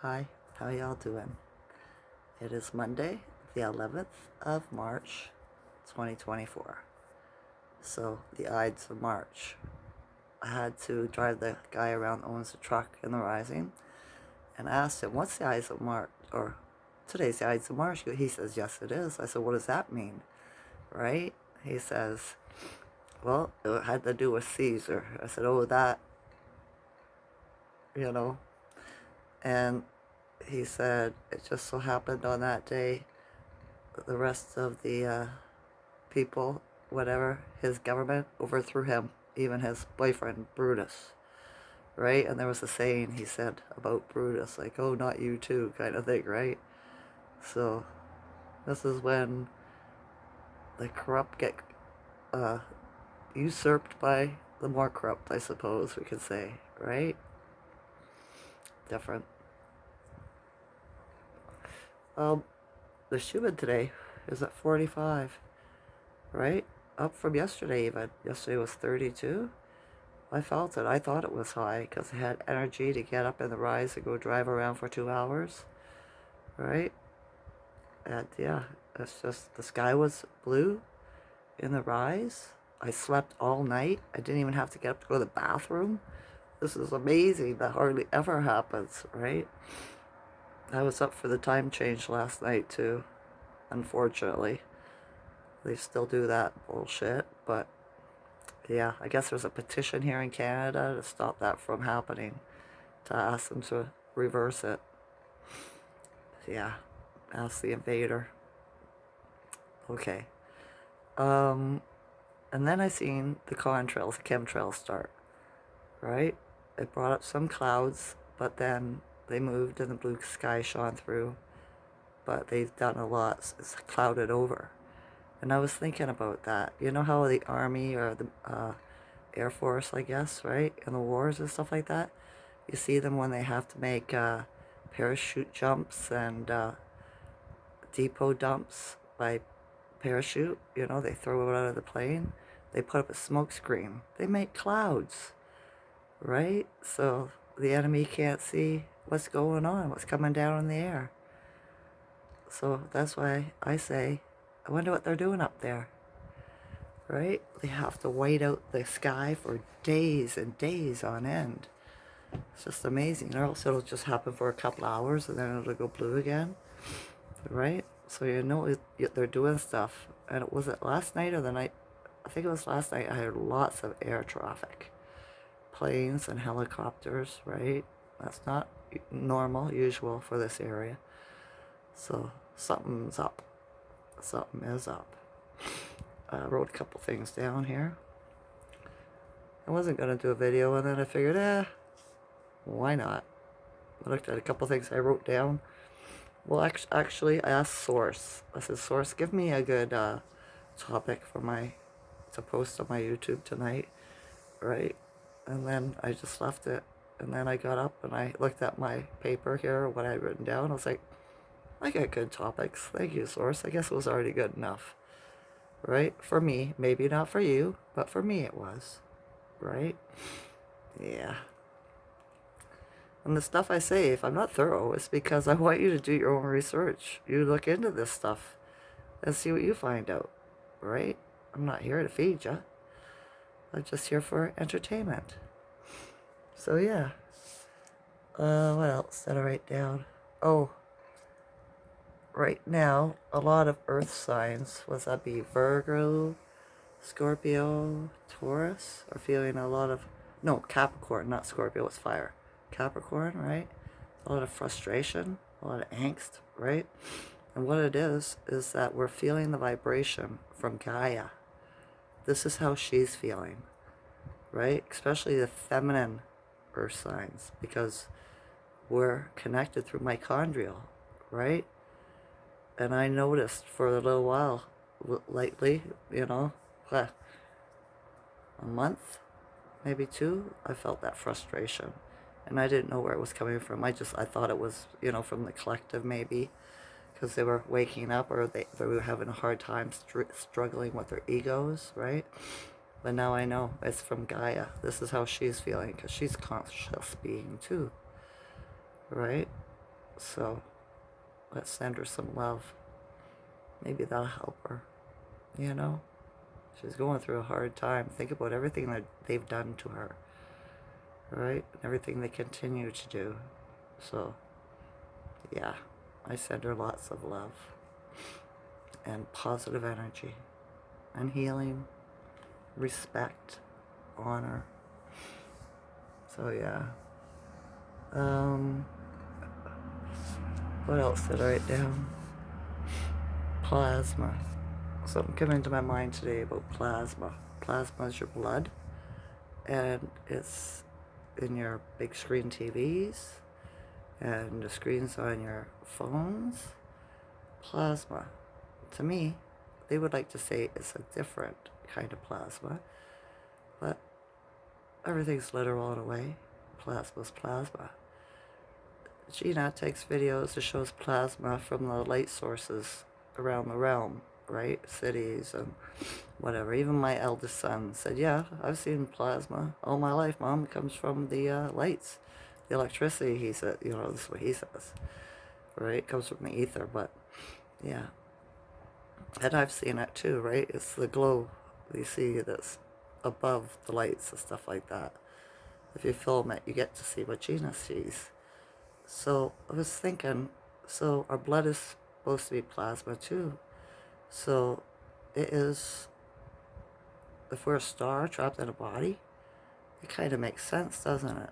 Hi, how y'all doing? It is Monday, the 11th of March, 2024. So, the Ides of March. I had to drive the guy around that owns the truck in the Rising and asked him, what's the Ides of March? Or, today's the Ides of March. He says, yes, it is. I said, what does that mean? Right? He says, well, it had to do with Caesar. I said, oh, that, you know. And he said, it just so happened on that day the rest of the people, whatever, his government overthrew him, even his boyfriend, Brutus, right? And there was a saying he said about Brutus, like, oh, not you too, kind of thing, right? So, this is when the corrupt get uh, usurped by the more corrupt, I suppose we could say, right? Different. The Schumann today is at 45, right? Up from yesterday even. Yesterday was 32. I felt it. I thought it was high because I had energy to get up in the rise and go drive around for 2 hours, right? And yeah, it's just the sky was blue in the rise. I slept all night. I didn't even have to get up to go to the bathroom. This is amazing. That hardly ever happens, right? I was up for the time change last night too, unfortunately. They still do that bullshit, but yeah, I guess there's a petition here in Canada to stop that from happening, to ask them to reverse it. Yeah, ask the invader. Okay. And then I seen the contrails, the chemtrails start, right? It brought up some clouds, but then they moved and the blue sky shone through. But they've done a lot. It's clouded over. And I was thinking about that. You know how the Army or the Air Force, I guess, right? In the wars and stuff like that? You see them when they have to make parachute jumps and depot dumps by parachute. You know, they throw it out of the plane. They put up a smoke screen. They make clouds, right? So the enemy can't see what's going on, what's coming down in the air. So that's why I say, I wonder what they're doing up there, right? They have to white out the sky for days and days on end. It's just amazing. Or else it'll just happen for a couple hours and then it'll go blue again, right? So you know they're doing stuff. And was it last night or the night? I think it was last night. I heard lots of air traffic, planes and helicopters, right? That's not normal, usual for this area. So something's up. Something is up. I wrote a couple things down here. I wasn't going to do a video, and then I figured, why not? I looked at a couple things I wrote down. Well, actually, I asked Source. I said, Source, give me a good topic for to post on my YouTube tonight, right? And then I just left it. And then I got up and I looked at my paper here, what I had written down. I was like, I got good topics. Thank you, Source. I guess it was already good enough, right? For me. Maybe not for you, but for me it was, right? Yeah. And the stuff I say, if I'm not thorough, it's because I want you to do your own research. You look into this stuff and see what you find out, right? I'm not here to feed you. I'm just here for entertainment. So yeah. What else did I write down? Oh, right now, a lot of earth signs, was that be Virgo, Scorpio, Taurus, are feeling a lot of, no, Capricorn, not Scorpio, it's fire. Capricorn, right? A lot of frustration, a lot of angst, right? And what it is that we're feeling the vibration from Gaia. This is how she's feeling, right? Especially the feminine earth signs, because we're connected through mitochondrial, right? And I noticed for a little while, lately, a month, maybe two, I felt that frustration. And I didn't know where it was coming from. I thought it was, from the collective maybe, because they were waking up or they were having a hard time struggling with their egos, right? But now I know it's from Gaia. This is how she's feeling, because she's conscious being too, right? So let's send her some love. Maybe that'll help her, you know? She's going through a hard time. Think about everything that they've done to her, right? And everything they continue to do. So, yeah, I send her lots of love and positive energy and healing, respect, honor. So, yeah. What else did I write down? Plasma. Something came into my mind today about plasma. Plasma is your blood, and it's in your big screen TVs and the screens on your phones. Plasma, to me, they would like to say it's a different kind of plasma, but everything's literal in a way. Plasma's plasma. Gina takes videos that shows plasma from the light sources around the realm, right? Cities and whatever. Even my eldest son said, yeah, I've seen plasma all my life, Mom. It comes from the lights. The electricity, he said, this is what he says, right? It comes from the ether, but yeah. And I've seen it too, right? It's the glow you see that's above the lights and stuff like that. If you film it, you get to see what Gina sees. So I was thinking, so our blood is supposed to be plasma too. So it is, if we're a star trapped in a body, it kind of makes sense, doesn't it?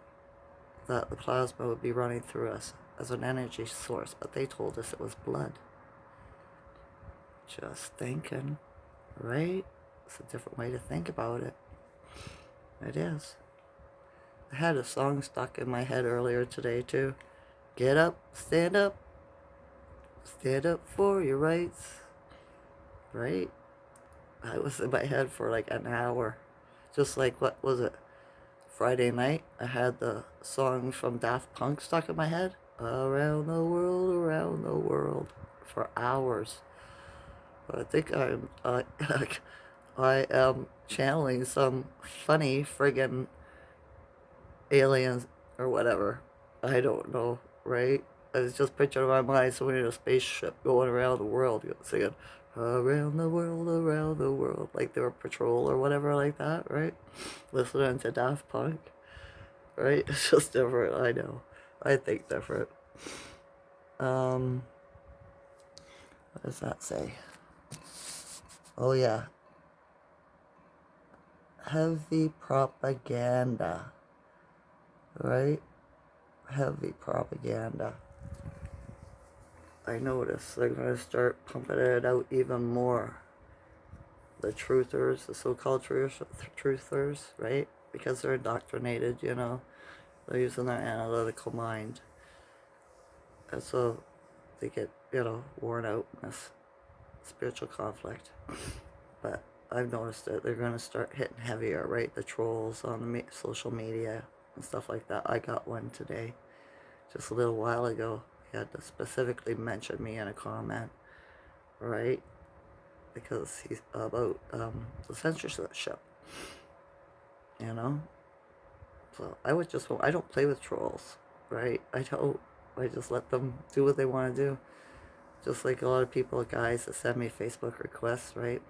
That the plasma would be running through us as an energy source, but they told us it was blood. Just thinking, right? It's a different way to think about it. It is. I had a song stuck in my head earlier today too. Get up stand up for your rights. Right? I was in my head for like an hour. Just like, what was it? Friday night, I had the song from Daft Punk stuck in my head. Around the world, for hours. But I think I am channeling some funny friggin' aliens or whatever. I don't know, right? I was just picturing in my mind someone in a spaceship going around the world singing around the world, like they were patrol or whatever like that, right? Listening to Daft Punk, right? It's just different, I know. I think different. What does that say? Oh yeah. Heavy propaganda, right? Heavy propaganda. I notice they're going to start pumping it out even more. The truthers, the so-called truthers, right? Because they're indoctrinated, they're using their analytical mind. And so they get, worn out in this spiritual conflict. But I've noticed that they're going to start hitting heavier, right? The trolls on the social media and stuff like that. I got one today, just a little while ago. He had to specifically mention me in a comment, right? Because he's about the censorship, So I don't play with trolls, right? I just let them do what they want to do. Just like a lot of people, guys that send me Facebook requests, right?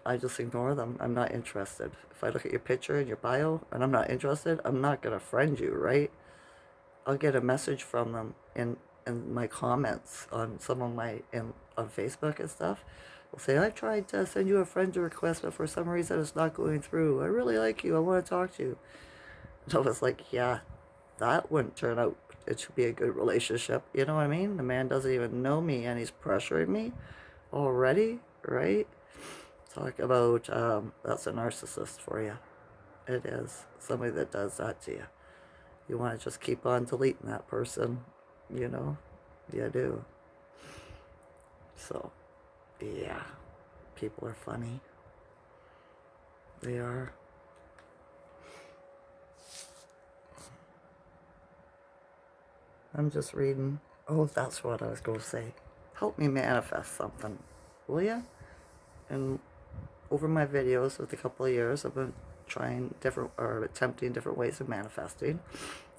I just ignore them. I'm not interested. If I look at your picture and your bio and I'm not interested, I'm not going to friend you, right? I'll get a message from them in my comments on some of on Facebook and stuff. They'll say, I tried to send you a friend request, but for some reason it's not going through. I really like you. I want to talk to you. And I was like, yeah, that wouldn't turn out. It should be a good relationship. You know what I mean? The man doesn't even know me and he's pressuring me already, right? Talk about, that's a narcissist for you. It is. Somebody that does that to you. You want to just keep on deleting that person, You do. So, yeah. People are funny. They are. I'm just reading. Oh, that's what I was going to say. Help me manifest something, will ya? And over my videos with a couple of years, I've been attempting different ways of manifesting,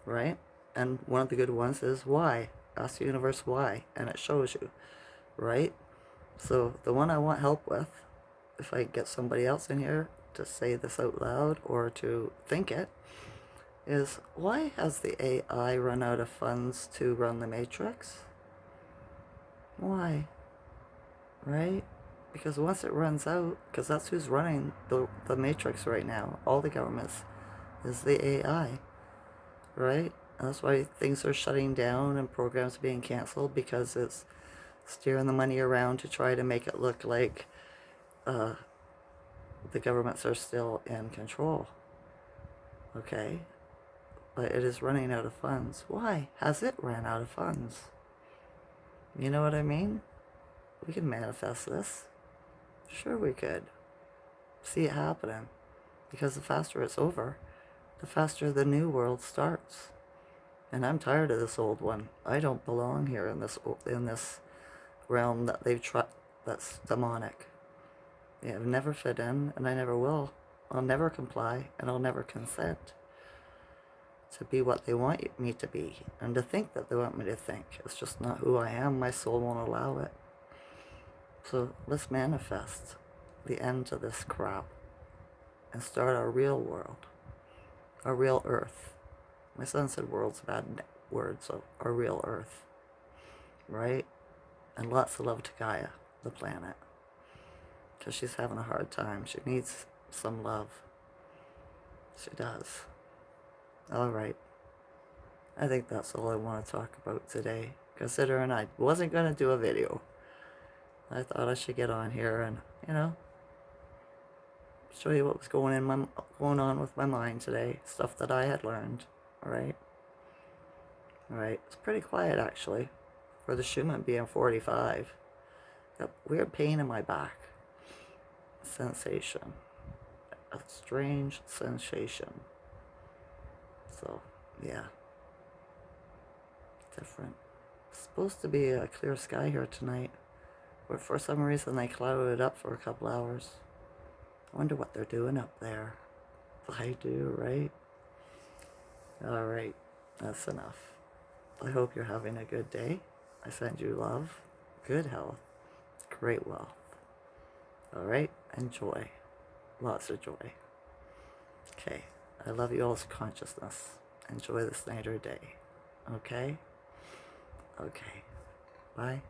right? And one of the good ones is why. Ask the universe why, and it shows you, right? So the one I want help with, if I get somebody else in here to say this out loud or to think it, is why has the AI run out of funds to run the Matrix? Why? Right? Because once it runs out, because that's who's running the Matrix right now, all the governments, is the AI, right? And that's why things are shutting down and programs being canceled, because it's steering the money around to try to make it look like the governments are still in control. Okay? But it is running out of funds. Why has it ran out of funds? You know what I mean? We can manifest this. Sure we could. See it happening. Because the faster it's over, the faster the new world starts. And I'm tired of this old one. I don't belong here in this realm that they've tried, that's demonic. Yeah, I've never fit in, and I never will. I'll never comply, and I'll never consent to be what they want me to be, and to think that they want me to think. It's just not who I am. My soul won't allow it. So let's manifest the end to this crap and start our real world, our real earth. My son said world's a bad word, so our real earth, right? And lots of love to Gaia, the planet, because she's having a hard time. She needs some love. She does. All right. I think that's all I want to talk about today, considering I wasn't going to do a video. I thought I should get on here and, show you what was going on with my mind today, stuff that I had learned. All right. It's pretty quiet, actually, for the Schumann being 45. Got weird pain in my back. Sensation. A strange sensation. So, yeah. Different. It's supposed to be a clear sky here tonight, but for some reason they clouded it up for a couple hours. I wonder what they're doing up there. I do, right? Alright, that's enough. I hope you're having a good day. I send you love, good health, great wealth. Alright, enjoy. Lots of joy. Okay, I love you all's consciousness. Enjoy this night or day. Okay? Okay. Bye.